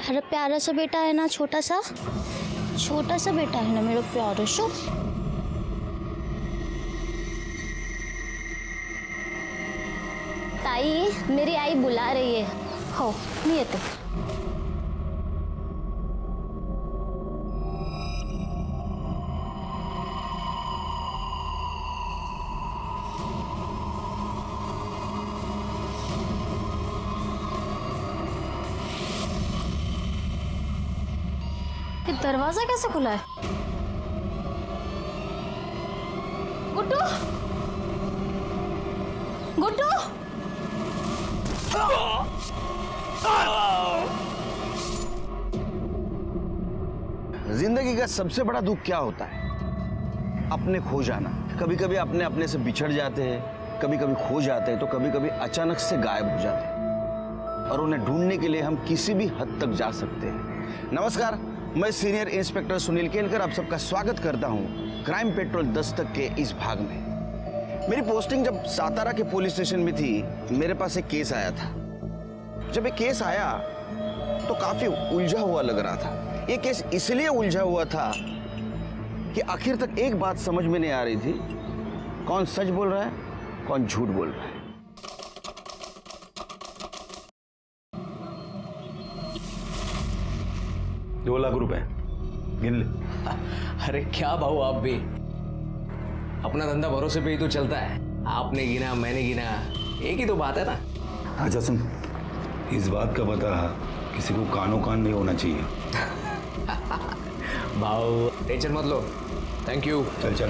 प्यारा प्यारा सा बेटा है ना, छोटा सा बेटा है ना मेरा प्यारा सा। ताई, मेरी आई बुला रही है। हो नहीं येते। ये दरवाजा कैसे खुला है? गुड्डू, गुड्डू। जिंदगी का सबसे बड़ा दुख क्या होता है? अपने खो जाना। कभी कभी अपने से बिछड़ जाते हैं, कभी कभी खो जाते हैं, तो कभी कभी अचानक से गायब हो जाते हैं और उन्हें ढूंढने के लिए हम किसी भी हद तक जा सकते हैं। नमस्कार, मैं सीनियर इंस्पेक्टर सुनील केलकर आप सबका स्वागत करता हूं क्राइम पेट्रोल दस्तक के इस भाग में। मेरी पोस्टिंग जब सातारा के पुलिस स्टेशन में थी, मेरे पास एक केस आया था। जब ये केस आया तो काफी उलझा हुआ लग रहा था। ये केस इसलिए उलझा हुआ था कि आखिर तक एक बात समझ में नहीं आ रही थी, कौन सच बोल रहा है, कौन झूठ बोल रहा है। 2 लाख रुपए गिन ले। अरे क्या भाऊ, आप भी अपना धंधा भरोसे पे ही तो चलता है। आपने गिना, मैंने गिना, एक ही तो बात है ना। अच्छा सुन, इस बात का पता किसी को कानो कान नहीं होना चाहिए। भाऊ टेंशन मत लो, थैंक यू। चल चल।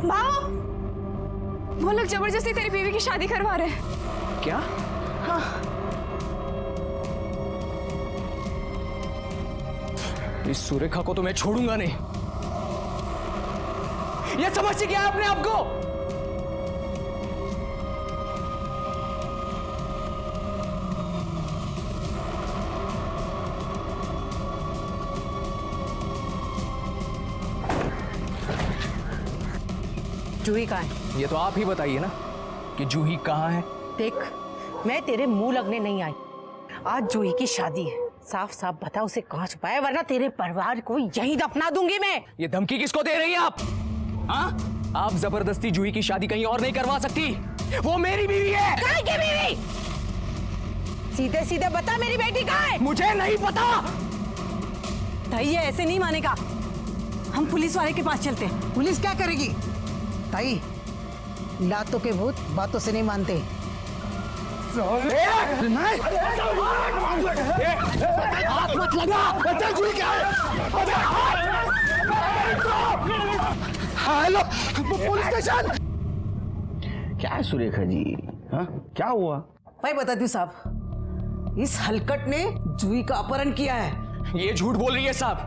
भाव, वो लोग जबरदस्ती तेरी बीवी की शादी करवा रहे हैं। क्या? हाँ। इस सुरेखा को तो मैं छोड़ूंगा नहीं। ये समझते क्या आपने आपको? जूही कहाँ है? ये तो आप ही बताइए ना कि जूही कहाँ है। देख, मैं तेरे मुंह लगने नहीं आई। आज जूही की शादी है, साफ साफ बता उसे कहाँ छुपाया, वरना तेरे परिवार को यहीं दफना दूंगी मैं। ये धमकी किसको दे रही है आप? हाँ? आप जबरदस्ती जूही की शादी कहीं और नहीं करवा सकती। वो मेरी बीवी है। कहाँ की बीवी? सीधे सीधे बता, मेरी बेटी कहाँ है? मुझे नहीं पता। भाई ये ऐसे नहीं मानेगा, हम पुलिस वाले के पास चलते हैं। पुलिस क्या करेगी? ताई, लातों के भूत बातों से नहीं मानते। हाथ मत लगा। Hello police station. क्या है सुरेखा जी? हाँ, क्या हुआ? मैं बताती हूँ साहब, इस हलकट ने जूही का अपहरण किया है। ये झूठ बोल रही है साहब।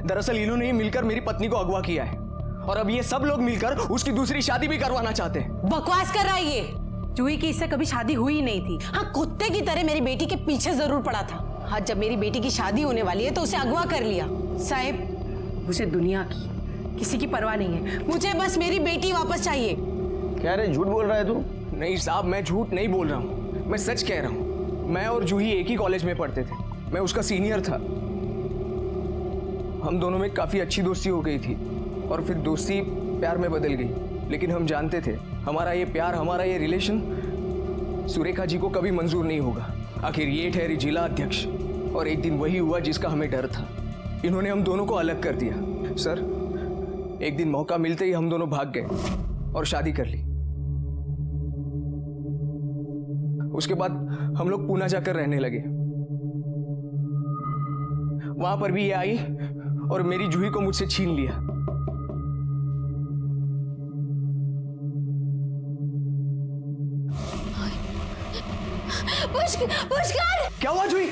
दरअसल इन्होंने ही मिलकर मेरी पत्नी को अगवा किया है और अब ये सब लोग मिलकर उसकी दूसरी शादी भी करवाना चाहते हैं। बकवास कर रहा है ये। जूही की इससे कभी शादी हुई नहीं थी। हाँ, कुत्ते की तरह मेरी बेटी के पीछे जरूर पड़ा था। हाँ, जब मेरी बेटी की शादी होने वाली है तो उसे अगवा कर लिया। साहब, मुझे दुनिया की किसी की परवाह नहीं है, मुझे बस मेरी बेटी वापस चाहिए। क्या रे, झूठ बोल रहा है तू? नहीं साहब, मैं झूठ नहीं बोल रहा हूँ, मैं सच कह रहा हूँ। मैं और जूही एक ही कॉलेज में पढ़ते थे, मैं उसका सीनियर था। हम दोनों में काफी अच्छी दोस्ती हो गई थी और फिर दोस्ती प्यार में बदल गई। लेकिन हम जानते थे हमारा ये प्यार, हमारा ये रिलेशन सुरेखा जी को कभी मंजूर नहीं होगा। आखिर ये ठहरी जिला अध्यक्ष और एक दिन वही हुआ जिसका हमें डर था। इन्होंने हम दोनों को अलग कर दिया। सर, एक दिन मौका मिलते ही हम दोनों भाग गए और शादी कर ली। उसके बाद हम लोग पूना जाकर रहने लगे। वहां पर भी ये आई और मेरी जूही को मुझसे छीन लिया। पुष्कर! क्या हुआ जूही?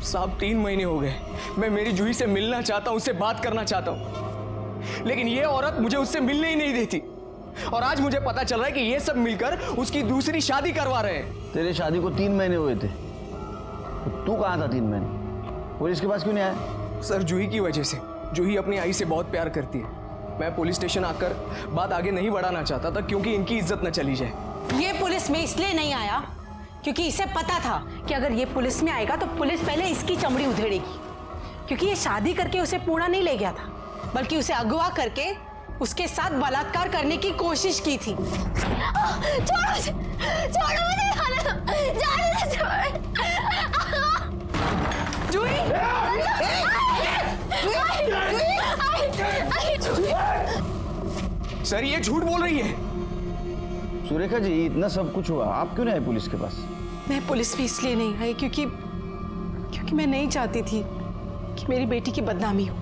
साहब 3 महीने हो गए, मैं मेरी जूही से मिलना चाहता हूं, उससे बात करना चाहता हूं, लेकिन ये औरत मुझे उससे मिलने ही नहीं देती। और आज मुझे पता चल रहा है कि ये सब मिलकर उसकी दूसरी शादी करवा रहे हैं। तेरे शादी को 3 महीने हुए थे, तो तू कहाँ था 3 महीने? पुलिस के पास क्यों नहीं आया? सर, जूही की वजह से। जूही अपनी आई से बहुत प्यार करती है। मैं पुलिस स्टेशन आकर बात आगे नहीं बढ़ाना चाहता था क्योंकि इनकी इज्जत न चली जाए। ये पुलिस में इसलिए नहीं आया क्योंकि इसे पता था कि अगर ये पुलिस में आएगा तो पुलिस पहले इसकी चमड़ी उधेड़ेगी, क्योंकि ये शादी करके उसे पूना नहीं ले गया था, बल्कि उसे अगवा करके उसके साथ बलात्कार करने की कोशिश की थी। छोड़ो मुझे, जाने दो। जूही, सर, ये झूठ बोल रही है। सुरेखा जी, इतना सब कुछ हुआ, आप क्यों नहीं आए पुलिस के पास? मैं पुलिस में इसलिए नहीं आई क्योंकि मैं नहीं चाहती थी कि मेरी बेटी की बदनामी हो।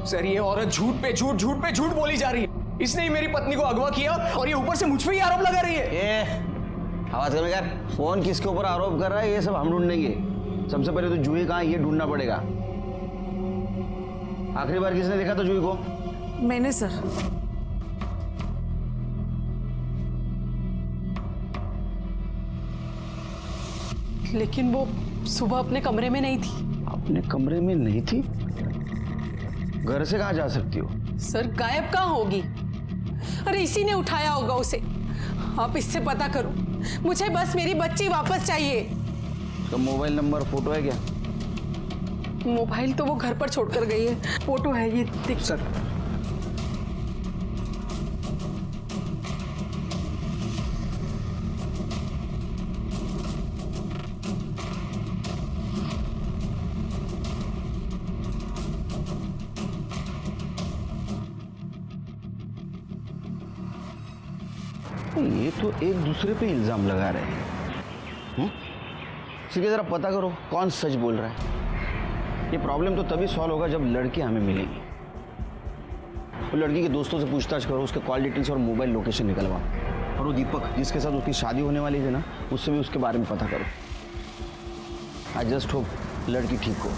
सर, ये औरत झूठ पे झूठ बोली जा रही है। इसने ही मेरी पत्नी को अगवा किया और ये ऊपर से मुझ पे ही आरोप लगा रही है। आवाज कम कर। कौन किसके ऊपर आरोप कर रहा है ये सब हम ढूंढेंगे। सबसे पहले तो जूही कहाँ ये ढूंढना पड़ेगा। आखिरी बार किसने देखा था जूही को? मैंने सर। लेकिन वो सुबह अपने कमरे में नहीं थी। अपने कमरे में नहीं थी? घर से कहाँ जा सकती हो? सर, गायब कहाँ होगी? अरे इसी ने उठाया होगा उसे। आप इससे पता करो, मुझे बस मेरी बच्ची वापस चाहिए। तो मोबाइल नंबर, फोटो है क्या? मोबाइल तो वो घर पर छोड़कर गई है, फोटो है ये देख। सर, ये तो एक दूसरे पे इल्जाम लगा रहे हैं। इसलिए जरा पता करो कौन सच बोल रहा है। ये प्रॉब्लम तो तभी सॉल्व होगा जब लड़की हमें मिलेगी। वो लड़की के दोस्तों से पूछताछ करो, उसके कॉल डिटेल्स और मोबाइल लोकेशन निकलवाओ। और वो दीपक जिसके साथ उसकी शादी होने वाली थी ना, उससे भी उसके बारे में पता करो। आई जस्ट होप लड़की ठीक हो।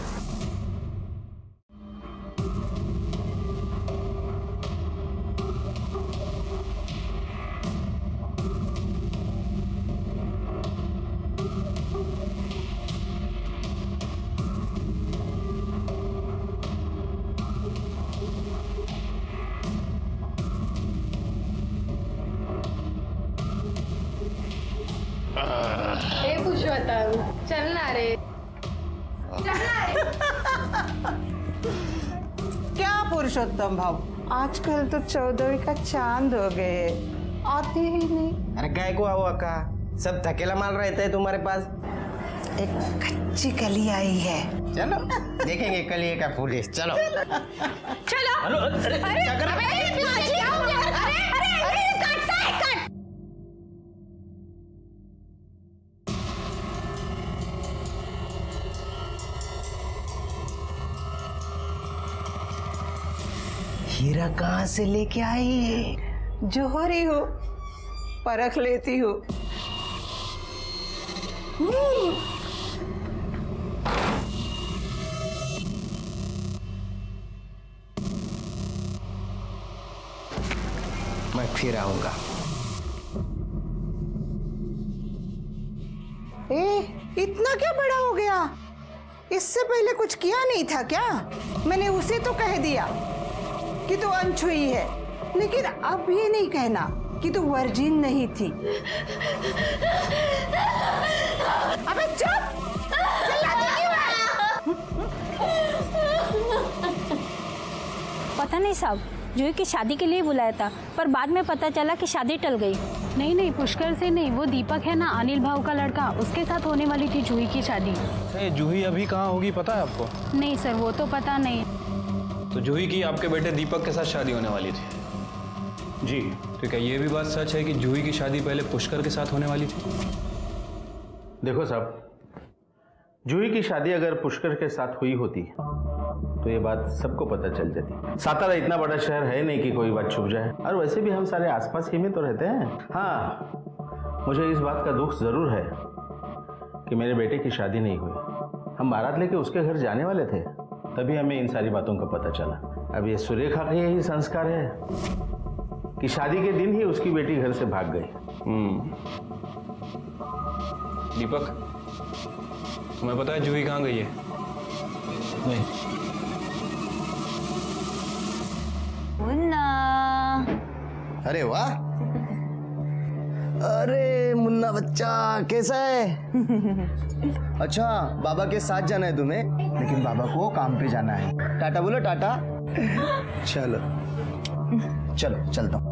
चलना रे, क्या पुरुषोत्तम भाव, आजकल तो 14वीं का चांद हो गए, आते ही नहीं। अरे काय को आओ अक्का, सब थकेला माल रहता है तुम्हारे पास। एक कच्ची कली आई है, चलो देखेंगे कलिए का पुलिस। चलो हीरा कहाँ से लेके आई है? जोहरी हो, परख लेती हो। मैं फिर आऊंगा। इतना क्या बड़ा हो गया? इससे पहले कुछ किया नहीं था क्या? मैंने उसे तो कह दिया कि तू अनछुई है, लेकिन अब ये नहीं कहना कि तू वर्जिन नहीं थी। अबे चुप! चिल्लाती क्यों है? पता नहीं साहब, जूही की शादी के लिए बुलाया था, पर बाद में पता चला कि शादी टल गई। नहीं, पुष्कर से नहीं, वो दीपक है ना, अनिल भाव का लड़का, उसके साथ होने वाली थी जूही की शादी। जूही अभी कहाँ होगी पता है आपको? नहीं सर, वो तो पता नहीं। तो जूही की आपके बेटे दीपक के साथ शादी होने वाली थी जी। तो क्या ये भी बात सच है कि जूही की शादी पहले पुष्कर के साथ होने वाली थी? देखो साहब, जूही की शादी अगर पुष्कर के साथ हुई होती तो ये बात सबको पता चल जाती। सातारा इतना बड़ा शहर है नहीं कि कोई बात छुप जाए, और वैसे भी हम सारे आसपास ही में तो रहते हैं। हाँ, मुझे इस बात का दुख जरूर है कि मेरे बेटे की शादी नहीं हुई। हम बारात लेके उसके घर जाने वाले थे, तभी हमें इन सारी बातों का पता चला। अब ये सुरेखा का यही संस्कार है कि शादी के दिन ही उसकी बेटी घर से भाग गई। दीपक, तुम्हें पता है जूही कहाँ गई है? नहीं। मुन्ना, अरे वाह, अरे मुन्ना बच्चा कैसा है? अच्छा, बाबा के साथ जाना है तुम्हें? लेकिन बाबा को काम पे जाना है। टाटा बोलो, टाटा। चलो चलो, चलता हूँ।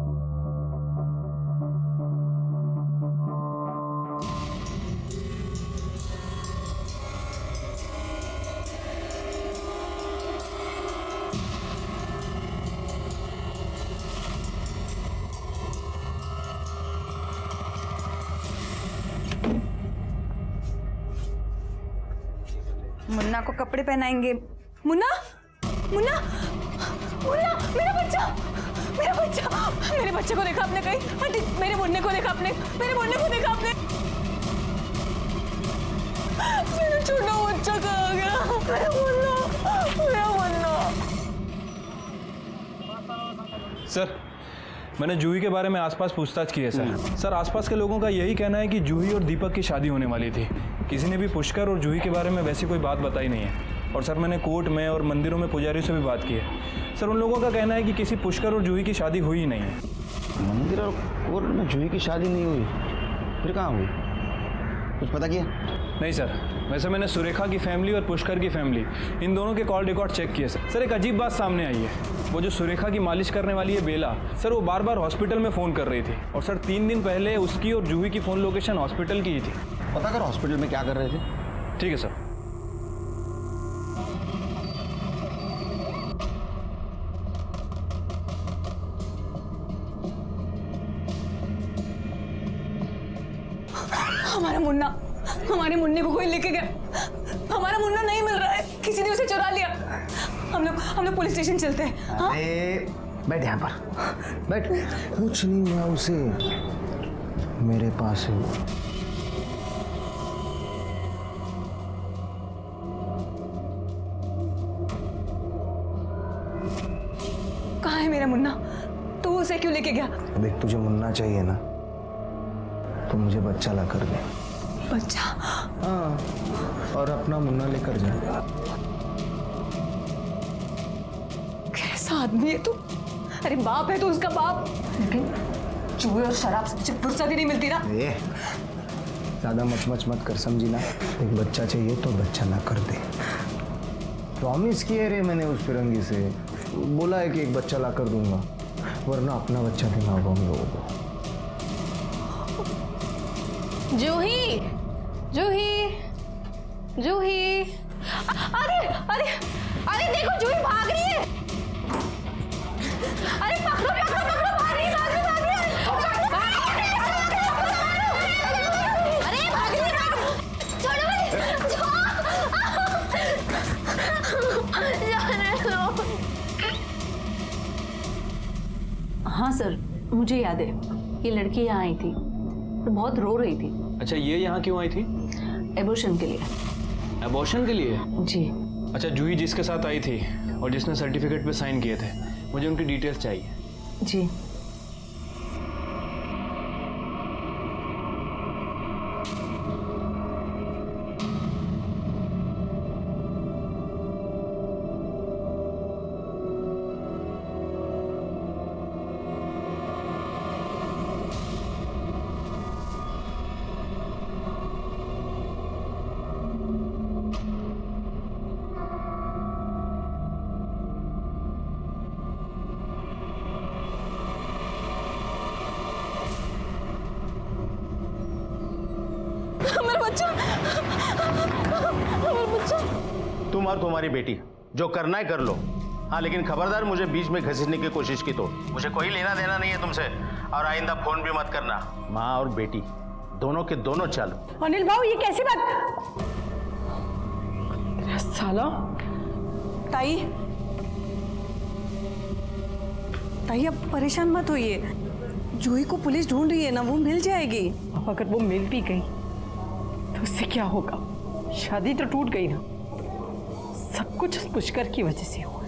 मुन्ना को कपड़े पहनाएंगे। मुन्ना, मुन्ना, मुन्ना, मेरा बच्चा, मेरा बच्चा, मेरे बच्चे को देखा आपने कहीं? आंटी, मेरे मुन्ने को देखा आपने? मेरे मुन्ने को देखा आपने? मेरा छोटा बच्चा कहाँ गया? मेरा मुन्ना, मेरा मुन्ना। सर, मैंने जूही के बारे में आसपास पूछताछ की है सर। सर, आसपास के लोगों का यही कहना है कि जूही और दीपक की शादी होने वाली थी। किसी ने भी पुष्कर और जूही के बारे में वैसी कोई बात बताई नहीं है। और सर, मैंने कोर्ट में और मंदिरों में पुजारियों से भी बात की है। सर, उन लोगों का कहना है कि किसी पुष्कर और जूही की शादी हुई ही नहीं है। मंदिर और कोर्ट में जूही की शादी नहीं हुई, फिर कहाँ हुई? कुछ पता किया? नहीं सर, वैसे मैंने सुरेखा की फैमिली और पुष्कर की फैमिली, इन दोनों के कॉल रिकॉर्ड चेक किए सर। सर, एक अजीब बात सामने आई है। वो जो सुरेखा की मालिश करने वाली है बेला, सर, वो बार बार हॉस्पिटल में फ़ोन कर रही थी। और सर, 3 दिन पहले उसकी और जूही की फ़ोन लोकेशन हॉस्पिटल की ही थी। पता करो हॉस्पिटल में क्या कर रहे थे। ठीक है सर। हमारा मुन्ना, हमारे मुन्ने को कोई लेके गया। हमारा मुन्ना नहीं मिल रहा है, किसी ने उसे चुरा लिया। हम लोग पुलिस स्टेशन चलते हैं। हाँ? अरे बैठ यहाँ पर, बैठ। कुछ नहीं हुआ उसे, मेरे पास है वो। कहाँ है मेरा मुन्ना? तो उसे क्यों लेके गया? देख, तुझे मुन्ना चाहिए ना, तो मुझे बच्चा ला कर दे। बच्चा? हाँ, और अपना मुन्ना लेकर जा। कैसा आदमी है तू? अरे बाप है तो उसका बाप, लेकिन जुए और शराब से फुर्सत ही नहीं मिलती ना। ए, ज्यादा मच कर, समझी ना? एक बच्चा चाहिए तो बच्चा ला कर दे। प्रॉमिस किए रे मैंने उस फिरंगी से, बोला है कि एक बच्चा ला कर दूंगा, वरना अपना बच्चा देना होगा हम लोगों को। जूही, जूही, जूही, अरे अरे अरे देखो, जूही भाग रही है। अरे पकड़ो पकड़ो पकड़ो, भाग रही है, भाग रही है, भाग रही है। अरे भाग रही है, छोड़ो मुझे। हाँ सर, मुझे याद है, ये लड़की यहाँ आई थी तो बहुत रो रही थी। अच्छा, ये यहाँ क्यों आई थी? एबॉर्शन के लिए। एबॉर्शन के लिए? जी। अच्छा, जूही जिसके साथ आई थी और जिसने सर्टिफिकेट पे साइन किए थे, मुझे उनकी डिटेल्स चाहिए। जी। तुम और तुम्हारी बेटी जो करना है कर लो। हाँ, लेकिन खबरदार मुझे बीच में घसीटने की कोशिश की तो मुझे कोई लेना देना नहीं है तुमसे, और आइंदा फोन भी मत करना। माँ और बेटी दोनों के दोनों चालू। अनिल भाऊ, ये कैसी बात? साला। ताई, ताई आप परेशान मत होइए, जूही को पुलिस ढूंढ रही है ना, वो मिल जाएगी। अब अगर वो मिल भी गई तो उससे क्या होगा? शादी तो टूट गई ना, सब कुछ उस पुष्कर की वजह से हुआ।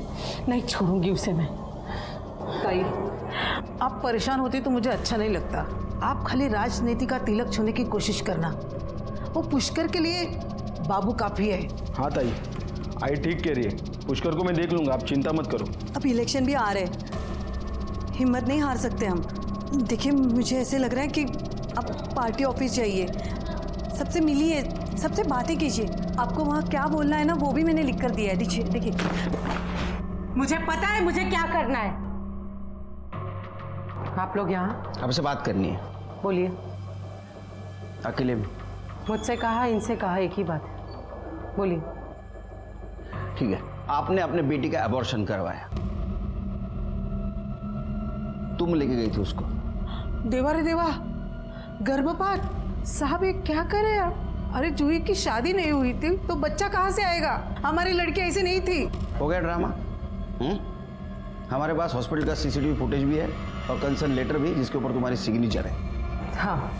नहीं छोड़ूंगी उसे मैं। ताई, आप परेशान होती तो मुझे अच्छा नहीं लगता। आप खाली राजनीति का तिलक छूने की कोशिश करना। वो पुष्कर के लिए बाबू काफी है। हाँ ताई, आई ठीक कह रही है। पुष्कर को मैं देख लूंगा, आप चिंता मत करो। अब इलेक्शन भी आ रहे हैं, हिम्मत नहीं हार सकते हम। देखिए, मुझे ऐसे लग रहा है कि अब पार्टी ऑफिस जाइए, सबसे मिलिए, सबसे बातें कीजिए। आपको वहाँ क्या बोलना है ना, वो भी मैंने लिख कर दिया है। देखिए मुझे पता है मुझे क्या करना है। आप लोग यहाँ आपसे बात करनी है, बोलिए। अकेले में। मुझसे कहा, इनसे कहा, एक ही बात है, बोलिए। ठीक है, आपने अपने बेटी का अबॉर्शन करवाया, तुम लेके गई थी उसको। देवा रे देवा, गर्भपात! साहब ये क्या करे आप? अरे जूही की शादी नहीं हुई थी तो बच्चा कहाँ से आएगा? हमारी लड़की ऐसी नहीं थी। हो गया ड्रामा। हमारे पास हॉस्पिटल का सीसीटीवी फुटेज भी है और कंसर्न लेटर भी, जिसके ऊपर तुम्हारी सिग्नेचर है। हाँ,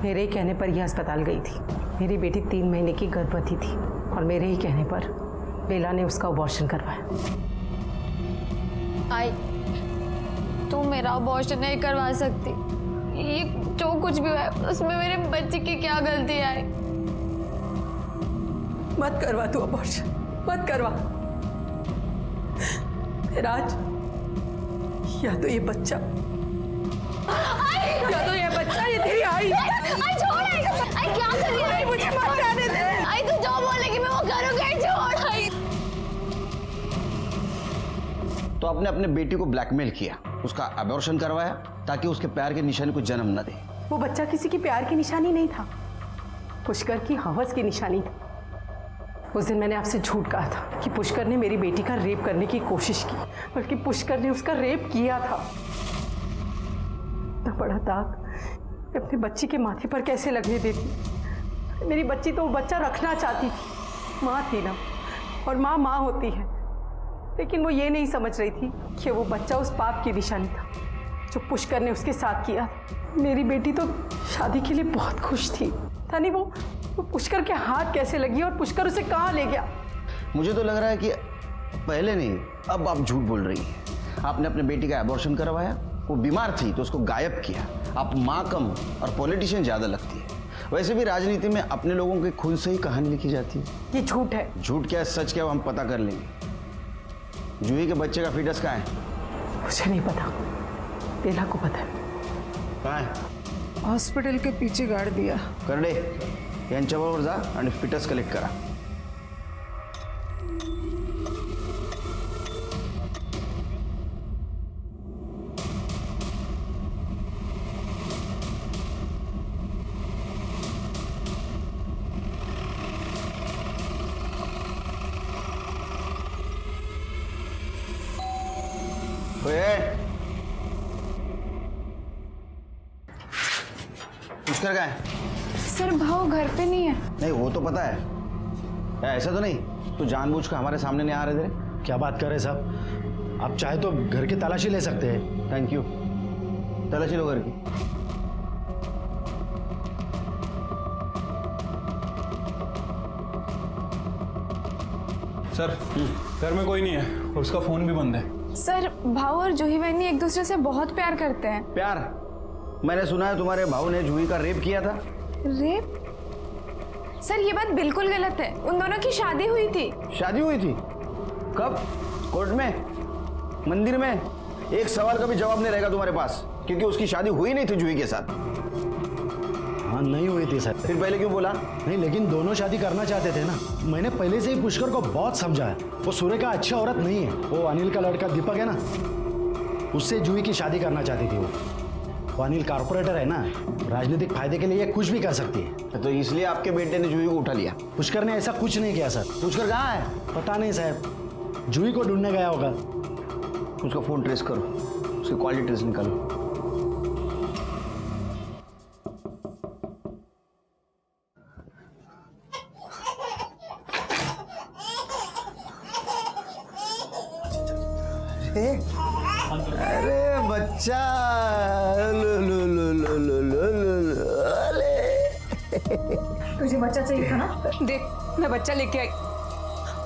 मेरे ही कहने पर यह अस्पताल गई थी। मेरी बेटी 3 महीने की गर्भवती थी और मेरे ही कहने पर बेला ने उसका अबॉर्शन करवाया। आई, तू मेरा अबॉर्शन नहीं करवा सकती। ये जो कुछ भी है उसमें मेरे बच्चे की क्या गलती है? मत करवा तू अबॉर्शन, मत करवा। राज, या तो ये बच्चा, या तो ये बच्चा, ये तेरी आई। आई छोड़, आई क्या कर रही है? मुझे मत जाने दे। आई तू जो बोलेगी मैं वो करूंगी, छोड़। आई तो आपने अपने बेटी को ब्लैकमेल किया, उसका अबॉर्शन करवाया ताकि उसके प्यार के निशानी को जन्म न दे। वो बच्चा किसी की प्यार की निशानी नहीं था, पुष्कर की हवस की निशानी था। उस दिन मैंने आपसे झूठ कहा था कि पुष्कर ने मेरी बेटी का रेप करने की कोशिश की, बल्कि पुष्कर ने उसका रेप किया था। इतना बड़ा दाग मैं अपने बच्ची के माथे पर कैसे लगने देती? मेरी बच्ची तो वो बच्चा रखना चाहती थी, माँ थी ना, और माँ माँ होती है। लेकिन वो ये नहीं समझ रही थी कि वो बच्चा उस पाप की निशानी था जो पुष्कर ने उसके साथ किया। मेरी बेटी तो शादी के लिए बहुत खुश थी, था नहीं? वो पुष्कर के हाथ कैसे लगी और पुष्कर उसे कहाँ ले गया? मुझे तो लग रहा है कि पहले नहीं, अब आप झूठ बोल रही हैं। आपने अपने बेटी का अबॉर्शन करवाया, वो बीमार थी तो उसको गायब किया। आप माँ कम और पॉलिटिशियन ज़्यादा लगती है। वैसे भी राजनीति में अपने लोगों के खून से ही कहानी लिखी जाती है। ये झूठ है। झूठ क्या सच क्या, वो हम पता कर लेंगे। जूही के बच्चे का फीटस कहाँ है? मुझे नहीं पता, बेला को पता है। कहाँ है? हॉस्पिटल के पीछे गाड़ दिया। करडे, यांच्याबरोबर जा आणि फिटस कलेक्ट करा। पुष्कर कहाँ है? सर, भाव घर पे नहीं है। नहीं, वो तो पता है। ऐसा तो नहीं तू जानबूझकर हमारे सामने नहीं आ रहे थे? क्या बात कर रहे साहब? आप चाहे तो घर की तलाशी ले सकते हैं। Thank you. तलाशी लो घर की। सर, घर में कोई नहीं है, उसका फोन भी बंद है। सर, भाव और जूही बहनी एक दूसरे से बहुत प्यार करते हैं। प्यार? मैंने सुना है तुम्हारे भाऊ ने जूही का रेप किया था। रेप? सर, ये बात बिल्कुल गलत है। उन दोनों की शादी हुई थी। शादी हुई थी? कब? कोर्ट में? मंदिर में? एक सवाल का भी जवाब नहीं रहेगा तुम्हारे पास, क्योंकि उसकी शादी हुई नहीं थी जूही के साथ। हाँ, नहीं हुई थी सर। फिर पहले क्यों बोला? नहीं, लेकिन दोनों शादी करना चाहते थे ना। मैंने पहले से ही पुष्कर को बहुत समझाया, वो सूर्य का अच्छा औरत नहीं है। वो अनिल का लड़का दीपक है ना, उससे जूही की शादी करना चाहती थी। वो अनिल कारपोरेटर है ना, राजनीतिक फायदे के लिए कुछ भी कर सकती है। तो इसलिए आपके बेटे ने जूही को उठा लिया? पुष्कर ने ऐसा कुछ नहीं किया सर। पुष्कर कहाँ है? पता नहीं साहब, जूही को ढूंढने गया होगा। उसका फोन ट्रेस करो, उसकी क्वालिटी ट्रेस निकालो। अरे बच्चा, लो लो लो लो लो लो लो, अरे तुझे बच्चा चाहिए था ना? देख, मैं बच्चा लेके आई।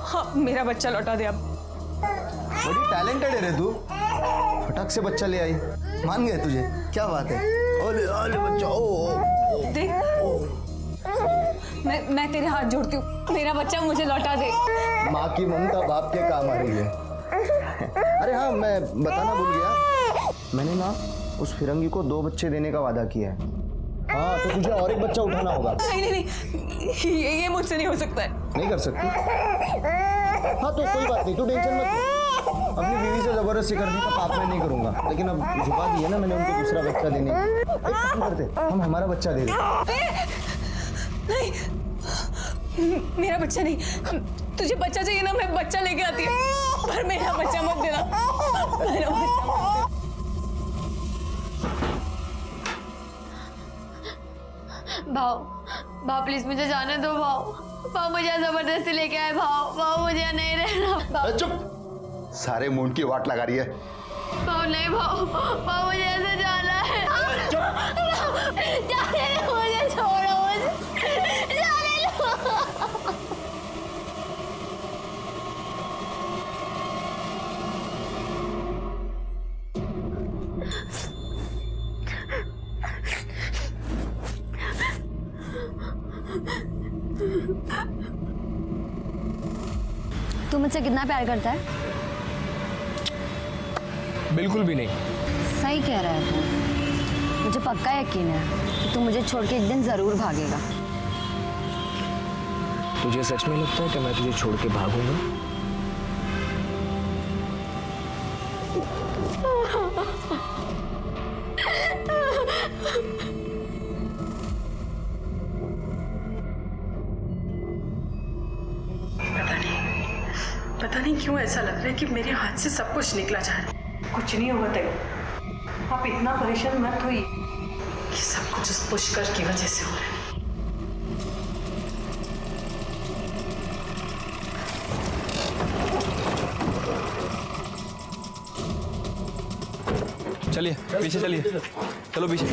हाँ, मेरा बच्चा लौटा दे अब। बड़ी टैलेंटेड है रे तू, फटाक से बच्चा ले आई, मान गए तुझे, क्या बात है। ओले ओले बच्चा, ओ देख, मैं तेरे हाथ जोड़ती हूँ, मेरा बच्चा मुझे लौटा दे। माँ की ममता बाप के काम आ रही है। अरे हाँ, मैं बताना भूल गया, मैंने ना उस फिरंगी को 2 बच्चे देने का वादा किया है। हाँ, तो तुझे और एक बच्चा उठाना होगा। नहीं, ये मुझसे नहीं हो सकता है। नहीं कर सकती? हाँ तो कोई बात नहीं, तू टेंशन मत ले। अपनी बीवी से जबरदस्ती करने का पाप मैं नहीं करूंगा, लेकिन अब झुका दिया ना मैंने उनको दूसरा बच्चा देने। एक काम करते, हम हमारा बच्चा दे दें। नहीं, मेरा बच्चा नहीं। तुझे बच्चा चाहिए ना, मैं बच्चा लेके आती हूँ, पर मेरा बच्चा मत देना। मेरा बच्चा भाव प्लीज मुझे जाने दो भाव मुझे जबरदस्ती लेके आए भाव मुझे नहीं रहना। चुप, सारे मूड की वाट लगा रही है। नहीं भाव मुझे ऐसे जाना है। जाने दो मुझे, छोड़ो मुझे, जाने दो। तू मुझसे कितना प्यार करता है? बिल्कुल भी नहीं। सही कह रहा है तू, मुझे पक्का यकीन है कि तू मुझे छोड़ के एक दिन जरूर भागेगा। तुझे सच में लगता है कि मैं तुझे छोड़ के भागूंगा? पता नहीं क्यों ऐसा लग रहा है कि मेरे हाथ से सब कुछ निकला जा रहा है। कुछ नहीं होगा तैयार, आप इतना परेशान मत होइए कि सब कुछ उस पुष्कर की वजह से हो रहा है। चलिए पीछे चलिए, चलो पीछे।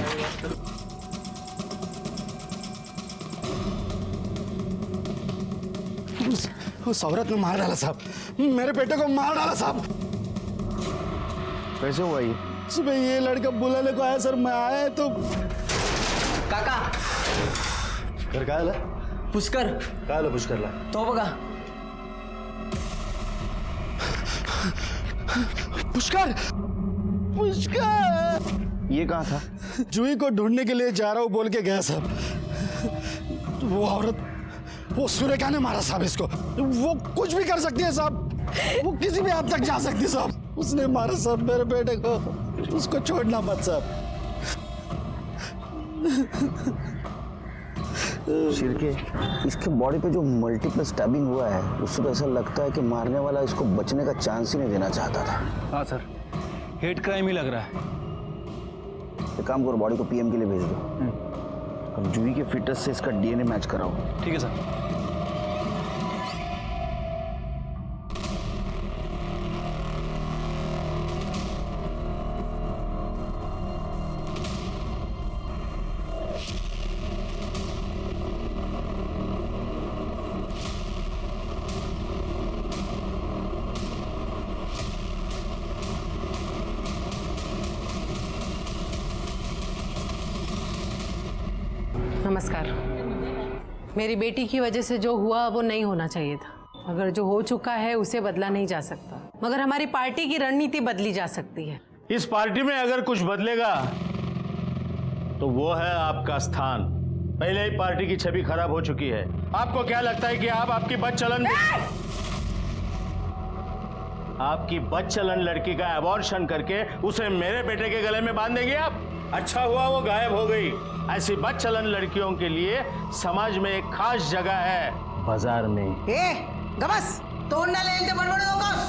उस औरत ने मार डाला साहब, मेरे बेटे को मार डाला साहब। कैसे हुआ ये? सुबह ये लड़का बुलाने को आया सर, मैं आया तो काका घर का आला पुष्कर का आला पुष्कर ला तो बघा पुष्कर पुष्कर ये कहाँ था? जूही को ढूंढने के लिए जा रहा हूँ बोल के गया साहब। वो औरत, वो सुरेखा ने मारा साहब इसको। वो कुछ भी कर सकती है साहब, वो किसी भी हद तक जा सकती है साहब। उसने मारा साहब मेरे बेटे को, उसको छोड़ना मत साहब। शिरके, इसके बॉडी पे जो मल्टीपल स्टैबिंग हुआ है, उससे तो ऐसा लगता है कि मारने वाला इसको बचने का चांस ही नहीं देना चाहता था। हाँ सर, हेट क्राइम ही लग रहा है। एक काम करो, बॉडी को पीएम के लिए भेज दो। अब जूही के फिटनेस से इसका डीएनए मैच कराओ। ठीक है सर। नमस्कार। मेरी बेटी की वजह से जो हुआ वो नहीं होना चाहिए था, अगर जो हो चुका है उसे बदला नहीं जा सकता, मगर हमारी पार्टी की रणनीति बदली जा सकती है। इस पार्टी में अगर कुछ बदलेगा तो वो है आपका स्थान। पहले ही पार्टी की छवि खराब हो चुकी है। आपको क्या लगता है कि आप आपकी बदचलन लड़की का अबॉर्शन करके उसे मेरे बेटे के गले में बांध देंगे आप? अच्छा हुआ वो गायब हो गई। ऐसी बदचलन लड़कियों के लिए समाज में एक खास जगह है, बाजार में। गबस तोड़ ना ले के बड़बड़ लोगोस।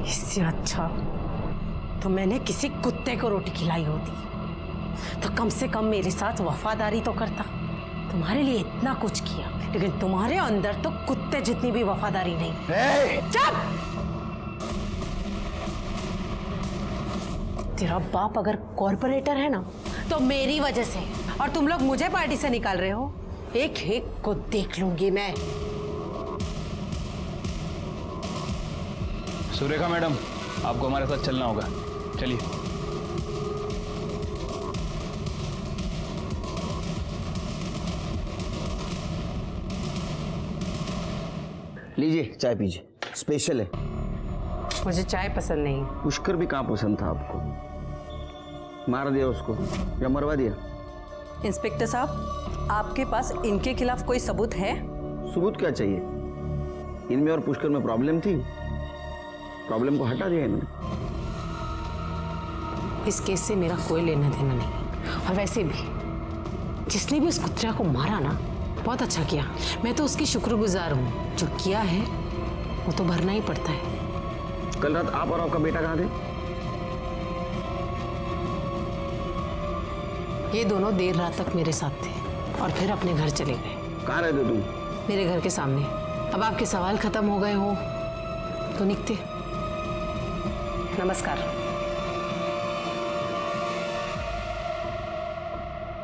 इससे अच्छा तो मैंने किसी कुत्ते को रोटी खिलाई होती तो कम से कम मेरे साथ वफादारी तो करता। तुम्हारे लिए इतना कुछ किया, लेकिन तुम्हारे अंदर तो कुत्ते जितनी भी वफादारी नहीं। चुप! तेरा बाप अगर कॉर्पोरेटर है ना तो मेरी वजह से, और तुम लोग मुझे पार्टी से निकाल रहे हो। एक एक को देख लूंगी मैं। सुरेखा मैडम, आपको हमारे साथ चलना होगा, चलिए। लीजिए चाय पीजिए, स्पेशल है। मुझे चाय पसंद नहीं। पुष्कर भी कहाँ पसंद था आपको? मार दिया उसको या मरवा दिया? इंस्पेक्टर साहब, आपके पास इनके खिलाफ कोई सबूत है? सबूत क्या चाहिए? इनमें और पुष्कर में प्रॉब्लम थी, प्रॉब्लम को हटा दिया इन्होंने। इस केस से मेरा कोई लेना देना नहीं। और वैसे भी जिसने भी उस कुत्रा को मारा ना, बहुत अच्छा किया। मैं तो उसकी शुक्रगुजार हूँ। जो किया है वो तो भरना ही पड़ता है। कल रात आप और आपका बेटा कहाँ थे? ये दोनों देर रात तक मेरे साथ थे और फिर अपने घर चले गए। कहाँ रहते तुम? मेरे घर के सामने। अब आपके सवाल खत्म हो गए हो तो निकते। नमस्कार।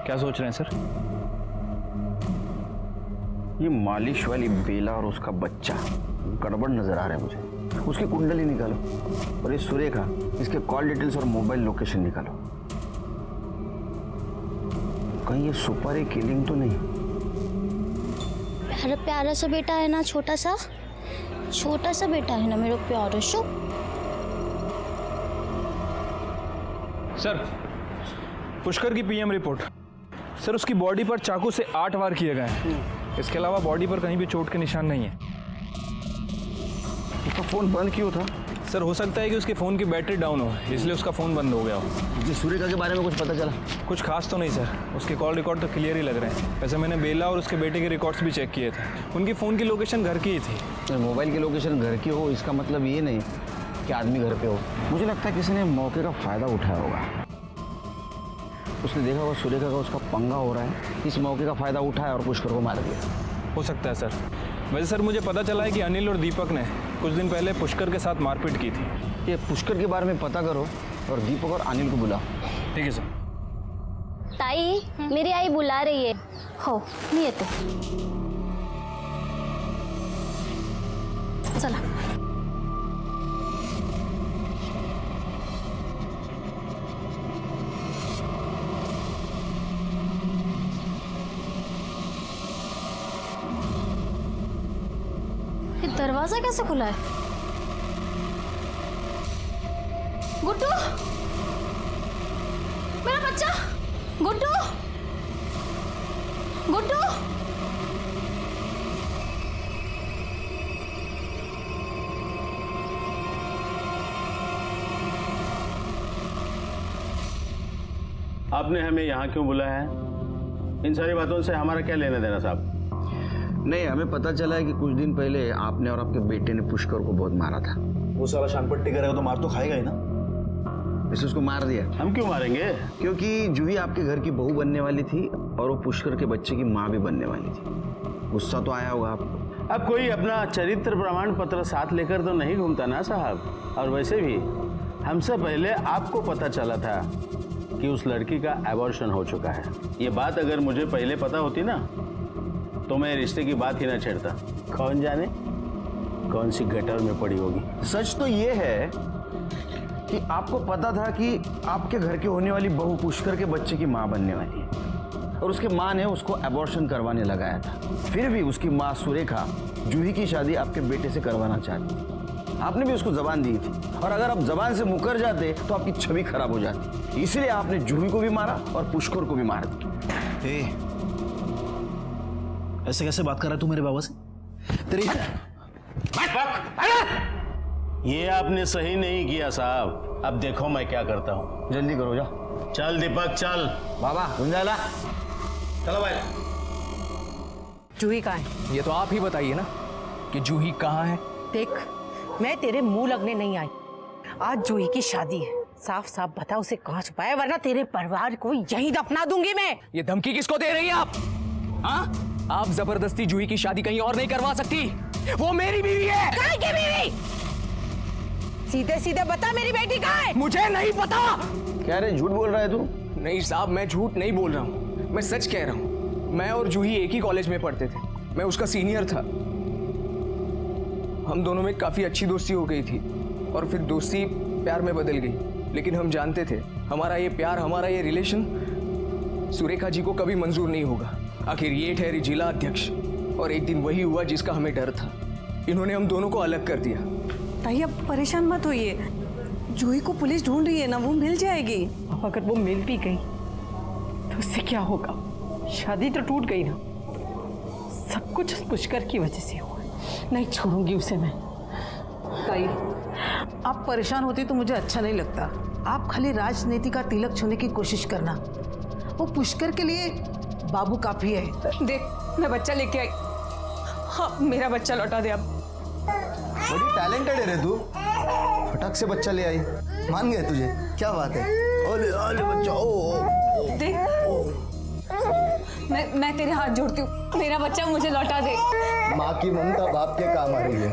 क्या सोच रहे हैं सर? ये मालिश वाली बेला और उसका बच्चा गड़बड़ नजर आ रहा है मुझे। उसकी कुंडली निकालो और ये सुरेखा, इसके कॉल डिटेल्स और मोबाइल लोकेशन निकालो। कहीं ये सुपारी किलिंग तो नहीं? प्यारा प्यारा सा बेटा है ना, छोटा सा बेटा है ना मेरा प्यारा शो। सर, पुष्कर की पीएम रिपोर्ट। सर, उसकी बॉडी पर चाकू से 8 वार किए गए हैं। इसके अलावा बॉडी पर कहीं भी चोट के निशान नहीं है। उसका फोन बंद क्यों था? सर, हो सकता है कि उसके फ़ोन की बैटरी डाउन हो, इसलिए उसका फ़ोन बंद हो गया हो। जी, सुरेखा के बारे में कुछ पता चला? कुछ खास तो नहीं सर, उसके कॉल रिकॉर्ड तो क्लियर ही लग रहे हैं। वैसे मैंने बेला और उसके बेटे के रिकॉर्ड्स भी चेक किए थे। उनकी फ़ोन की लोकेशन घर की ही थी। मोबाइल की लोकेशन घर की हो इसका मतलब ये नहीं कि आदमी घर पे हो। मुझे लगता है किसी ने मौके का फ़ायदा उठाया होगा। उसने देखा होगा सुरेखा का उसका पंगा हो रहा है, इस मौके का फ़ायदा उठाया और पुष्कर को मार दिया। हो सकता है सर। वैसे सर, मुझे पता चला है कि अनिल और दीपक ने कुछ दिन पहले पुष्कर के साथ मारपीट की थी। ये पुष्कर के बारे में पता करो और दीपक और अनिल को बुलाओ। ठीक है सर। ताई, मेरी आई बुला रही है। हो नहीं येते, चला। ये दरवाजा कैसे खुला है? गुड्डू, मेरा बच्चा, गुड्डू, गुड्डू। आपने हमें यहाँ क्यों बुलाया है? इन सारी बातों से हमारा क्या लेना देना साहब? नहीं, हमें पता चला है कि कुछ दिन पहले आपने और आपके बेटे ने पुष्कर को बहुत मारा था। वो साला शानपट्टी करेगा तो मार तो खाएगा ही ना। इसने उसको मार दिया। हम क्यों मारेंगे? क्योंकि जूही आपके घर की बहू बनने वाली थी और वो पुष्कर के बच्चे की माँ भी बनने वाली थी। गुस्सा तो आया होगा आपको। अब कोई अपना चरित्र प्रमाण पत्र साथ लेकर तो नहीं घूमता ना साहब। और वैसे भी हमसे पहले आपको पता चला था कि उस लड़की का एबॉर्शन हो चुका है। ये बात अगर मुझे पहले पता होती ना तो मैं रिश्ते की बात ही ना छेड़ता। कौन जाने कौन सी गटर में पड़ी होगी। सच तो ये है कि आपको पता था कि आपके घर की होने वाली बहू पुष्कर के बच्चे की माँ बनने वाली है और उसके माँ ने उसको एबॉर्शन करवाने लगाया था। फिर भी उसकी माँ सुरेखा जूही की शादी आपके बेटे से करवाना चाहती थी। आपने भी उसको जबान दी थी और अगर आप जबान से मुकर जाते तो आपकी छवि खराब हो जाती। इसलिए आपने जूही को भी मारा और पुष्कर को भी मार दिया। ऐसे कैसे बात कर रहा है तू मेरे बाबा से? तेरी ये आपने सही नहीं किया साहब। अब देखो मैं क्या करता हूँ। जल्दी करो, जाओ। चल दीपक चल। बाबा गुंजाला, चलो भाई। जूही कहाँ है? ये तो आप ही बताइए ना कि जूही कहाँ है। देख, मैं तेरे मुंह लगने नहीं आई। आज जूही की शादी है, साफ साफ बता उसे कहाँ छुपाया, वरना तेरे परिवार को यहीं दफना दूंगी मैं। ये धमकी किसको दे रही है आप? हाँ, आप जबरदस्ती जूही की शादी कहीं और नहीं करवा सकती। वो मेरी बीवी है। कहाँ की बीवी? सीधे सीधे बता, मेरी बेटी कहाँ है? मुझे नहीं पता। क्या रे, झूठ बोल रहा है तू? नहीं साहब, मैं झूठ नहीं बोल रहा हूँ, मैं सच कह रहा हूँ। मैं और जूही एक ही कॉलेज में पढ़ते थे। मैं उसका सीनियर था। हम दोनों में काफी अच्छी दोस्ती हो गई थी। और फिर दोस्ती प्यार में बदल गई। लेकिन हम जानते थे हमारा ये प्यार, हमारा ये रिलेशन सुरेखा जी को कभी मंजूर नहीं होगा। आखिर ये ठहरी जिला अध्यक्ष, और एक दिन वही हुआ जिसका हमें डर था। इन्होंने हम दोनों को अलग कर दिया। ताई अब परेशान मत होइए, जूही को पुलिस ढूंढ रही है ना, वो मिल जाएगी। अब अगर वो मिल भी गई तो उससे क्या होगा? शादी तो टूट गई ना। सब कुछ उस पुष्कर की वजह से हुआ। नहीं छोड़ूंगी उसे मैं। ताई, आप परेशान होती तो मुझे अच्छा नहीं लगता। आप खाली राजनीति का तिलक छूने की कोशिश करना। वो पुष्कर के लिए बाबू काफी है। देख, मैं बच्चा लेके आई। हाँ, मेरा बच्चा लौटा दे अब। बड़ी टैलेंटेड है रे तू, फटाक से बच्चा ले आई। मान गए तुझे, क्या बात है। ओले ओले बच्चा, ओ देख, मैं तेरे हाथ जोड़ती हूँ, मेरा बच्चा मुझे लौटा दे। माँ की ममता बाप के काम आ रही है।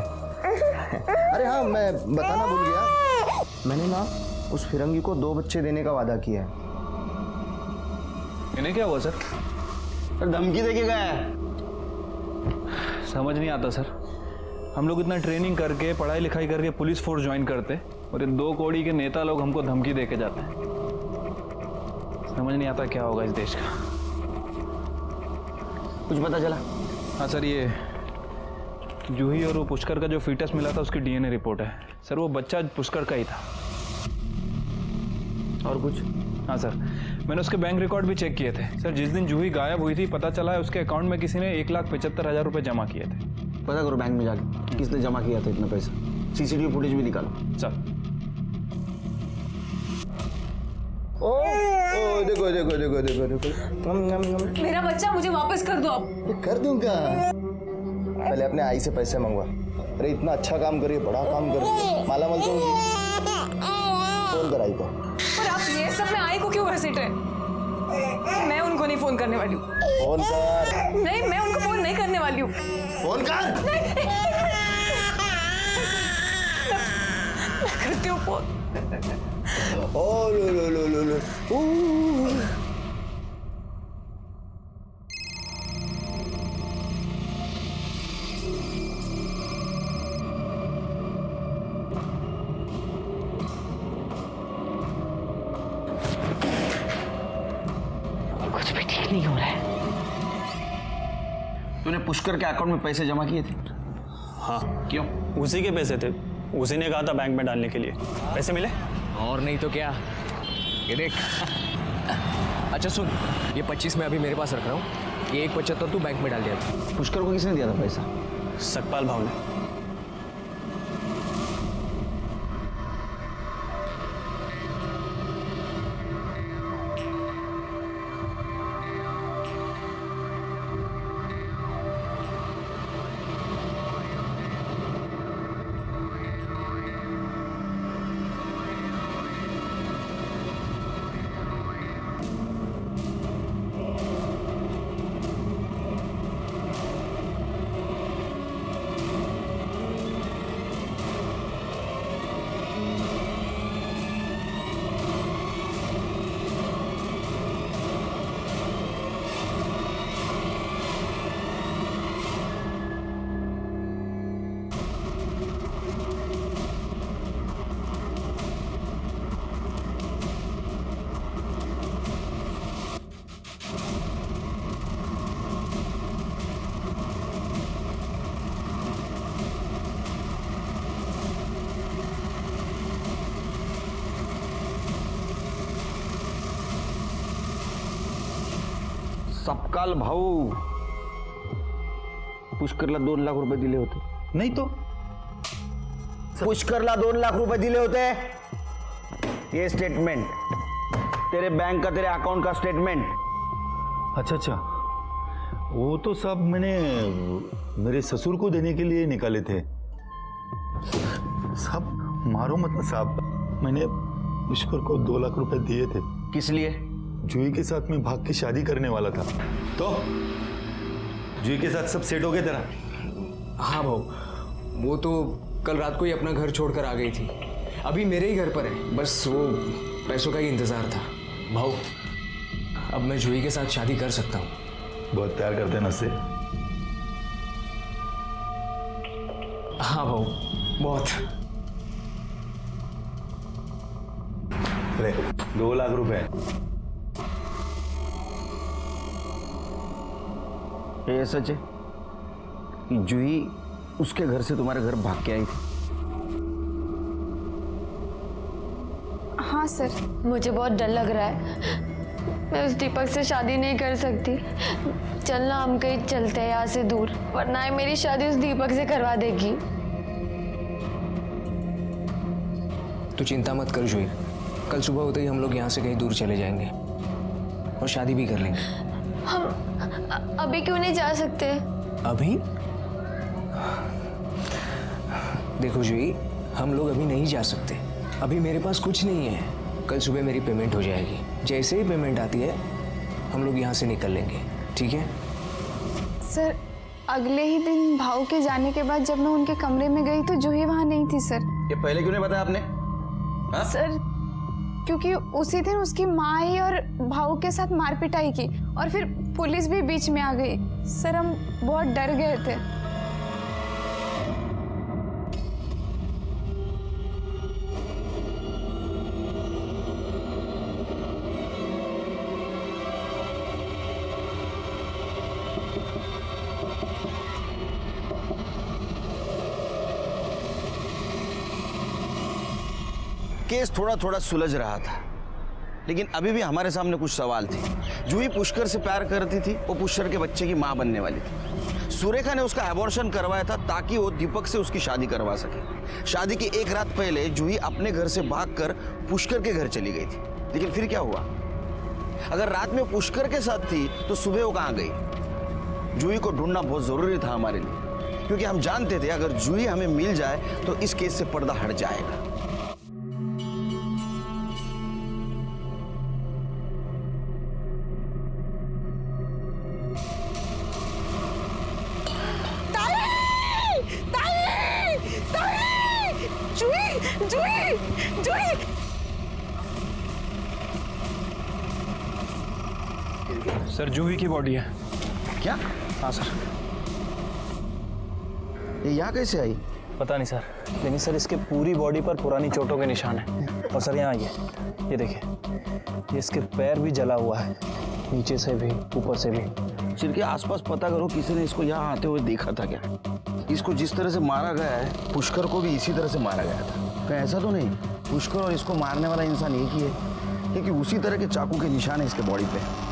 अरे हाँ, मैं बताना भूल गया, मैंने ना उस फिरंगी को 2 बच्चे देने का वादा किया है। इन्हें क्या हुआ सर? धमकी देके गया है। समझ नहीं आता सर, हम लोग इतना ट्रेनिंग करके, पढ़ाई लिखाई करके पुलिस फोर्स ज्वाइन करते, और ये 2 कौड़ी के नेता लोग हमको धमकी देके जाते हैं। समझ नहीं आता क्या होगा इस देश का। कुछ पता चला? हाँ सर, ये जूही और वो पुष्कर का जो फीटस मिला था उसकी डीएनए रिपोर्ट है सर। वो बच्चा पुष्कर का ही था। और कुछ? हाँ सर, मैंने उसके बैंक रिकॉर्ड भी चेक किए थे सर। जिस दिन जूही गायब हुई थी, पता चला है उसके अकाउंट में किसी ने 1,75,000 रुपये जमा किए थे। पता करो बैंक में जाके किसने जमा किया था इतना पैसा। सीसीटीवी फुटेज भी निकालो सर। ओ देखो देखो देखो देखो देखो, मेरा बच्चा मुझे वापस कर दो अब। कर दूंगा। पहले अपने आई से पैसे मंगवा। अरे इतना अच्छा काम करिए, बड़ा काम करिए, माला माल तो होगी। फोन कर आई को। पर आप ये सब में आई को क्यों घसीट रहे? मैं उनको नहीं फोन करने वाली हूँ। फोन कर। नहीं, मैं उनको फोन नहीं करने वाली हूँ। फोन कर। मैं करती हूँ फोन। ओ लो लो लो लो लो। कुछ भी ठीक नहीं हो रहा है। तूने पुष्कर के अकाउंट में पैसे जमा किए थे? हाँ। क्यों? उसी के पैसे थे, उसी ने कहा था बैंक में डालने के लिए। पैसे मिले? और नहीं तो क्या, ये देख। अच्छा सुन, ये 25 मैं अभी मेरे पास रख रहा हूँ, ये 1,75 तू बैंक में डाल दिया। पुष्कर को किसने दिया था पैसा? सकपाल भाव ने। सपकाल भाऊ पुष्करला 2 लाख रुपए दिले होते. नाही तो पुष्करला 2 लाख रुपए दिले होते. ये स्टेटमेंट तेरे बैंक का, तेरे अकाउंट का स्टेटमेंट. अच्छा अच्छा, वो तो सब मैंने मेरे ससुर को देने के लिए निकाले थे. साहब मारो मत साहब, मैंने पुष्कर को 2 लाख रुपए दिए थे. किस लिए? जूही के साथ मैं भाग के शादी करने वाला था. तो जूही के साथ सब सेट हो गया तेरा? हाँ भाऊ, वो तो कल रात को ही अपना घर छोड़कर आ गई थी. अभी मेरे ही घर पर है, बस वो पैसों का ही इंतजार था. भाऊ अब मैं जूही के साथ शादी कर सकता हूँ. बहुत प्यार करते हैं ना उससे? हाँ भाऊ, बहुत. ले 2 लाख रुपए। ये सच है कि जूही उसके घर से तुम्हारे घर भाग के आई थी? हाँ सर, मुझे बहुत डर लग रहा है। मैं उस दीपक से शादी नहीं कर सकती। चलना, हम कहीं चलते हैं यहाँ से दूर, वरना ये मेरी शादी उस दीपक से करवा देगी। तू चिंता मत कर जूही, कल सुबह होते ही हम लोग यहाँ से कहीं दूर चले जाएंगे और शादी भी कर लेंगे। हम अभी क्यों नहीं जा सकते? अभी? देखो जूही, हम लोग अभी नहीं जा सकते। अभी मेरे पास कुछ नहीं है। कल सुबह मेरी पेमेंट हो जाएगी। जैसे ही पेमेंट आती है हम लोग यहाँ से निकल लेंगे, ठीक है? सर, अगले ही दिन भाऊ के जाने के बाद जब मैं उनके कमरे में गई तो जूही वहाँ नहीं थी सर। ये पहले क्यों नहीं बताया आपने? हा? सर, क्योंकि उसी दिन उसकी माँ आई और भाऊ के साथ मारपिटाई की और फिर पुलिस भी बीच में आ गई। सर, हम बहुत डर गए थे। केस थोड़ा थोड़ा सुलझ रहा था, लेकिन अभी भी हमारे सामने कुछ सवाल थे। जूही पुष्कर से प्यार करती थी, वो पुष्कर के बच्चे की मां बनने वाली थी। सुरेखा ने उसका एबॉर्शन करवाया था ताकि वो दीपक से उसकी शादी करवा सके। शादी की एक रात पहले जूही अपने घर से भागकर पुष्कर के घर चली गई थी, लेकिन फिर क्या हुआ? अगर रात में पुष्कर के साथ थी तो सुबह वो कहाँ गई? जूही को ढूंढना बहुत जरूरी था हमारे लिए, क्योंकि हम जानते थे अगर जूही हमें मिल जाए तो इस केस से पर्दा हट जाएगा। सर, जूही की बॉडी है। क्या? हाँ सर। ये यहाँ कैसे आई? पता नहीं सर, लेकिन सर इसके पूरी बॉडी पर पुरानी चोटों के निशान हैं। और सर यहाँ ये देखिए, ये इसके पैर भी जला हुआ है, नीचे से भी ऊपर से भी। सिर के आसपास पता करो, किसी ने इसको यहाँ आते हुए देखा था क्या? इसको जिस तरह से मारा गया है, पुष्कर को भी इसी तरह से मारा गया था। कहीं ऐसा तो नहीं पुष्कर और इसको मारने वाला इंसान एक ही है? क्योंकि उसी तरह के चाकू के निशान है इसके बॉडी पे।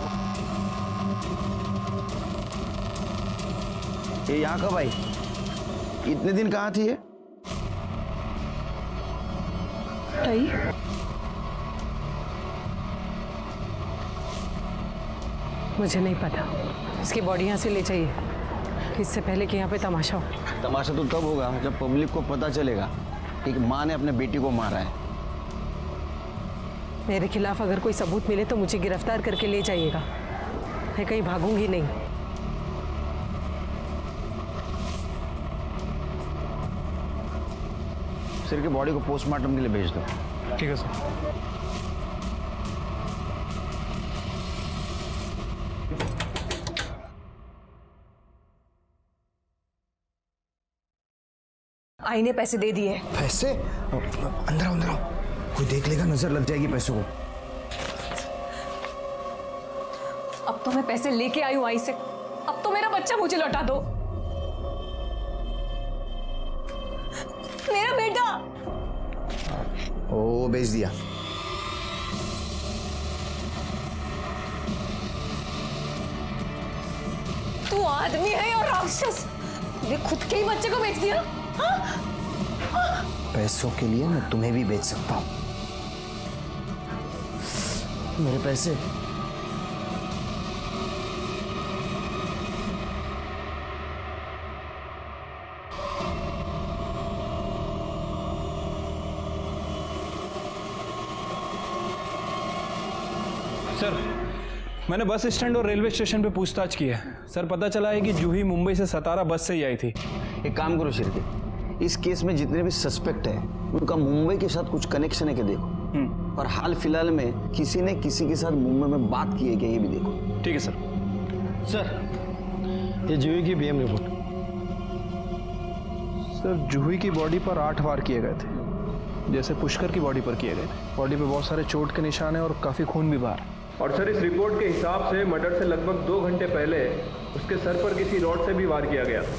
ये यहाँ कब आई? इतने दिन कहाँ थी ये? मुझे नहीं पता। इसकी बॉडी यहाँ से ले जाइए, इससे पहले कि यहाँ पे तमाशा हो। तमाशा तो तब होगा जब पब्लिक को पता चलेगा कि एक माँ ने अपने बेटी को मारा है। मेरे खिलाफ अगर कोई सबूत मिले तो मुझे गिरफ्तार करके ले जाइएगा। मैं कहीं भागूंगी नहीं। सिर की बॉडी को पोस्टमार्टम के लिए भेज दो। ठीक है सर। आई ने पैसे दे दिए। पैसे? अंदर आओ, अंदर आओ। कोई देख लेगा, नजर लग जाएगी पैसों को। अब तो मैं पैसे लेके आई हूं आई से। अब तो मेरा बच्चा मुझे लौटा दो। मेरा बेटा। ओ, बेच दिया। तू आदमी है या राक्षस? ये खुद के ही बच्चे को बेच दिया? पैसों के लिए मैं तुम्हें भी बेच सकता हूं। मेरे पैसे। सर, मैंने बस स्टैंड और रेलवे स्टेशन पे पूछताछ की है। सर, पता चला है कि जूही मुंबई से सतारा बस से ही आई थी। एक काम करो शिरके, इस केस में जितने भी सस्पेक्ट हैं उनका मुंबई के साथ कुछ कनेक्शन है क्या देखो। और हाल फिलहाल में किसी ने किसी के साथ मुंबई में बात की है क्या, ये भी देखो। ठीक है सर। सर, ये जूही की बीएम रिपोर्ट। सर, जूही की बॉडी पर 8 वार किए गए थे। जैसे पुष्कर की बॉडी पर किए गए थे। बॉडी पे बहुत सारे चोट के निशान हैं और काफ़ी खून भी बाहर। और सर इस रिपोर्ट के हिसाब से मर्डर से लगभग 2 घंटे पहले उसके सर पर किसी रॉड से भी वार किया गया था।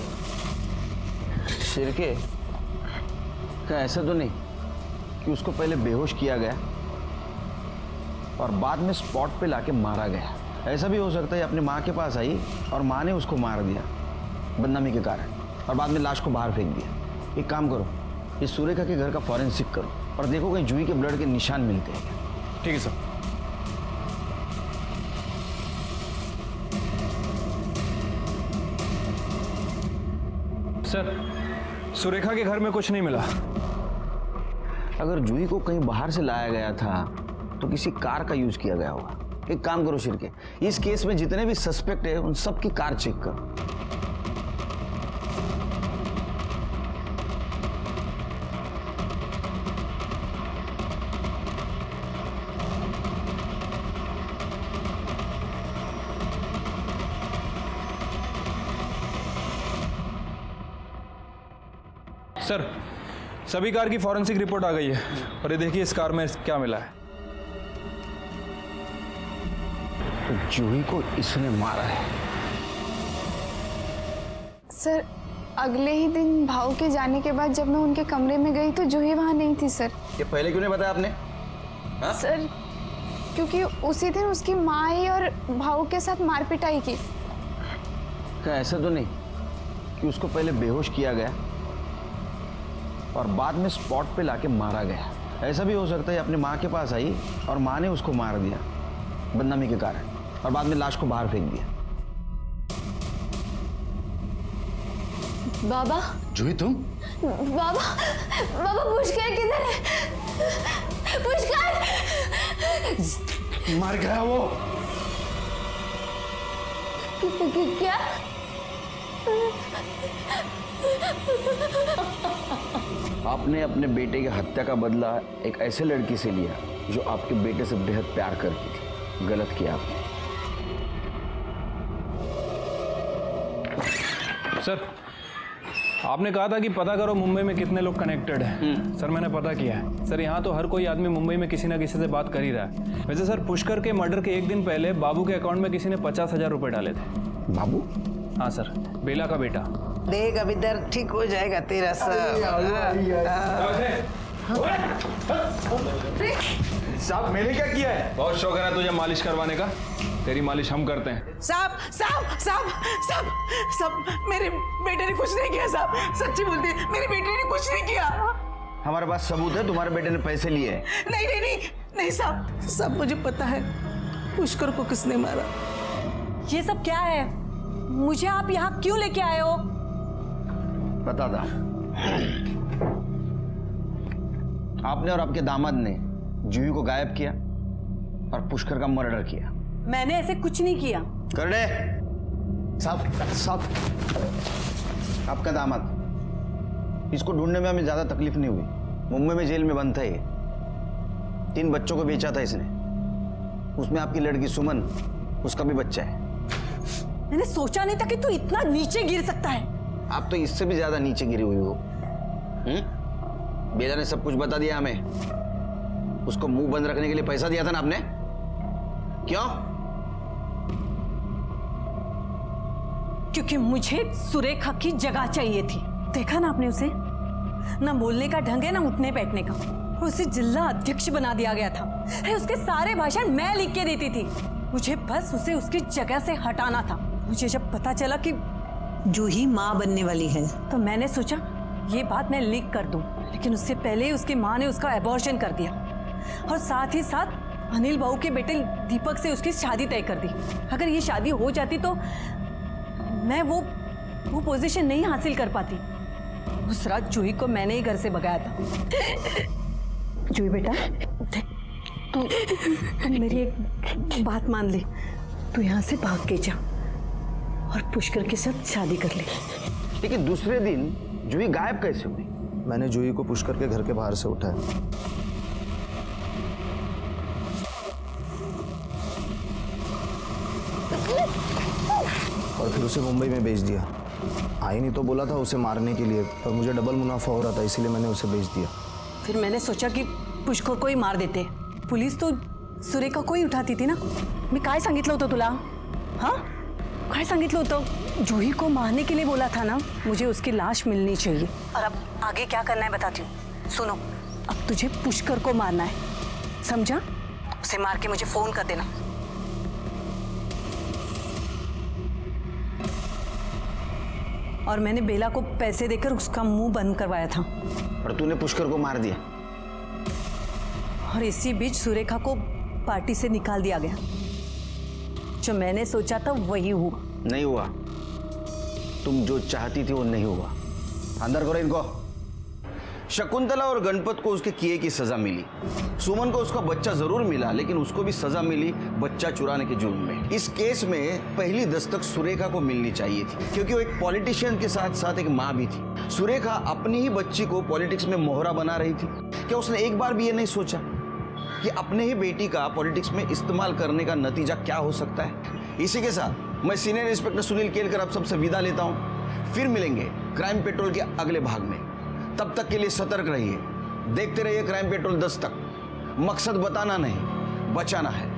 शिरके, क्या ऐसा तो नहीं कि उसको पहले बेहोश किया गया और बाद में स्पॉट पे लाके मारा गया? ऐसा भी हो सकता है अपनी माँ के पास आई और माँ ने उसको मार दिया बदनामी के कारण और बाद में लाश को बाहर फेंक दिया। एक काम करो, इस सुरेखा के घर का फॉरेंसिक करो और देखो कहीं जूही के ब्लड के निशान मिलते हैं क्या। ठीक है सर। सर, सुरेखा के घर में कुछ नहीं मिला। अगर जूही को कहीं बाहर से लाया गया था तो किसी कार का यूज किया गया होगा। एक काम करो शिरके, इस केस में जितने भी सस्पेक्ट है उन सब की कार चेक करो। सर, सभी कार की फॉरेंसिक रिपोर्ट आ गई है और ये देखिए इस कार में क्या मिला है। तो जूही को इसने मारा है। सर, अगले ही दिन भाऊ के जाने के बाद जब मैं उनके कमरे में गई तो जूही वहाँ नहीं थी सर। ये पहले क्यों नहीं बताया आपने? हा? सर, क्योंकि उसी दिन उसकी माँ आई और भाऊ के साथ मारपिटाई की। क्या ऐसा तो नहीं कि उसको पहले बेहोश किया गया और बाद में स्पॉट पे लाके मारा गया? ऐसा भी हो सकता है अपनी माँ के पास आई और माँ ने उसको मार दिया बदनामी के कारण और बाद में लाश को बाहर फेंक दिया। बाबा। जूही तुम? बाबा, बाबा पुष्कर किधर है? पुष्कर! मर गया वो। क्या? आपने अपने बेटे की हत्या का बदला एक ऐसे लड़की से लिया जो आपके बेटे से बेहद प्यार करती थी। गलत किया आपने। सर, आपने कहा था कि पता करो मुंबई में कितने लोग कनेक्टेड हैं। सर, मैंने पता किया है। सर, यहाँ तो हर कोई आदमी मुंबई में किसी ना किसी से बात कर ही रहा है। वैसे सर, पुष्कर के मर्डर के एक दिन पहले बाबू के अकाउंट में किसी ने 50,000 रुपए डाले थे। बाबू? हाँ सर, बेला का बेटा। देख अभी दर्द ठीक हो जाएगा तेरा सब। साहब, मैंने क्या किया है? बहुत शौक है तुझे मालिश करवाने का। तेरी मालिश हम करते हैं। साहब साहब साहब साहब साहब, मेरे बेटे ने कुछ नहीं किया साहब, सच्ची बोलती है, मेरे बेटे ने कुछ नहीं किया। हमारे पास सबूत है, तुम्हारे बेटे ने पैसे लिए हैं। नहीं नहीं नहीं नहीं साहब, सब मुझे पता है पुष्कर को किसने मारा। ये सब क्या है? मुझे आप यहाँ क्यों लेके आए हो? बता था आपने और आपके दामाद ने जूही को गायब किया और पुष्कर का मर्डर किया। मैंने ऐसे कुछ नहीं किया। कर दे साहब, आपका दामाद, इसको ढूंढने में हमें ज्यादा तकलीफ नहीं हुई। मुंबई में जेल में बंद था ये। 3 बच्चों को बेचा था इसने, उसमें आपकी लड़की सुमन, उसका भी बच्चा है। मैंने सोचा नहीं था कि तू इतना नीचे गिर सकता है। आप तो इससे भी ज्यादा नीचे गिरी हुई हो। बेला ने सब कुछ बता दिया हमें। उसको मुंह बंद रखने के लिए पैसा दिया था ना आपने? क्यों? क्योंकि मुझे सुरेखा की जगह चाहिए थी। देखा ना आपने उसे, ना बोलने का ढंग है ना उठने बैठने का। उसे जिला अध्यक्ष बना दिया गया था। उसके सारे भाषण मैं लिख के देती थी। मुझे बस उसे उसकी जगह से हटाना था। मुझे जब पता चला कि जूही माँ बनने वाली है तो मैंने सोचा ये बात मैं लीक कर दूं, लेकिन उससे पहले ही उसकी माँ ने उसका एबॉर्शन कर दिया और साथ ही साथ अनिल बाबू के बेटे दीपक से उसकी शादी तय कर दी। अगर ये शादी हो जाती तो मैं वो पोजीशन नहीं हासिल कर पाती। उस रात जूही को मैंने ही घर से भगाया था। जूही बेटा, तू मेरी एक बात मान ले। तू यहाँ से भाग के जा और पुष्कर के साथ शादी कर ले। लेकिन दूसरे दिन जूही गायब कैसे हुई? मैंने जूही को पुष्कर के घर के बाहर से उठाया और फिर उसे मुंबई में भेज दिया। आई नहीं तो बोला था उसे मारने के लिए, पर मुझे डबल मुनाफा हो रहा था, इसीलिए मैंने उसे भेज दिया। फिर मैंने सोचा कि पुष्कर को ही मार देते। पुलिस तो सुरेखा को ही उठाती थी ना। मी काय सांगितलं होतं तुला? हाँ, काय सांगितलं होतं? जूही को मारने के लिए बोला था ना। मुझे उसकी लाश मिलनी चाहिए। और अब आगे क्या करना है बताती हूँ। सुनो, अब तुझे पुष्कर को मारना है, समझा? उसे मार के मुझे फोन कर देना। और मैंने बेला को पैसे देकर उसका मुंह बंद करवाया था। और तूने पुष्कर को मार दिया। और इसी बीच सुरेखा को पार्टी से निकाल दिया गया। जो मैंने सोचा था वही हुआ। नहीं हुआ। तुम जो चाहती थी वो नहीं हुआ। अंदर करो इनको। शकुंतला और गणपत को उसके किए की सजा मिली। सुमन को उसका बच्चा जरूर मिला, लेकिन उसको भी सजा मिली बच्चा चुराने के जुर्म में। इस केस में पहली दस्तक सुरेखा को मिलनी चाहिए थी, क्योंकि वो एक पॉलिटिशियन के साथ साथ एक माँ भी थी। सुरेखा अपनी ही बच्ची को पॉलिटिक्स में मोहरा बना रही थी। क्या उसने एक बार भी ये नहीं सोचा कि अपने ही बेटी का पॉलिटिक्स में इस्तेमाल करने का नतीजा क्या हो सकता है? इसी के साथ मैं सीनियर इंस्पेक्टर सुनील केलकर आप सबसे विदा लेता हूं। फिर मिलेंगे क्राइम पेट्रोल के अगले भाग में। तब तक के लिए सतर्क रहिए, देखते रहिए क्राइम पेट्रोल 10 तक। मकसद बताना नहीं, बचाना है।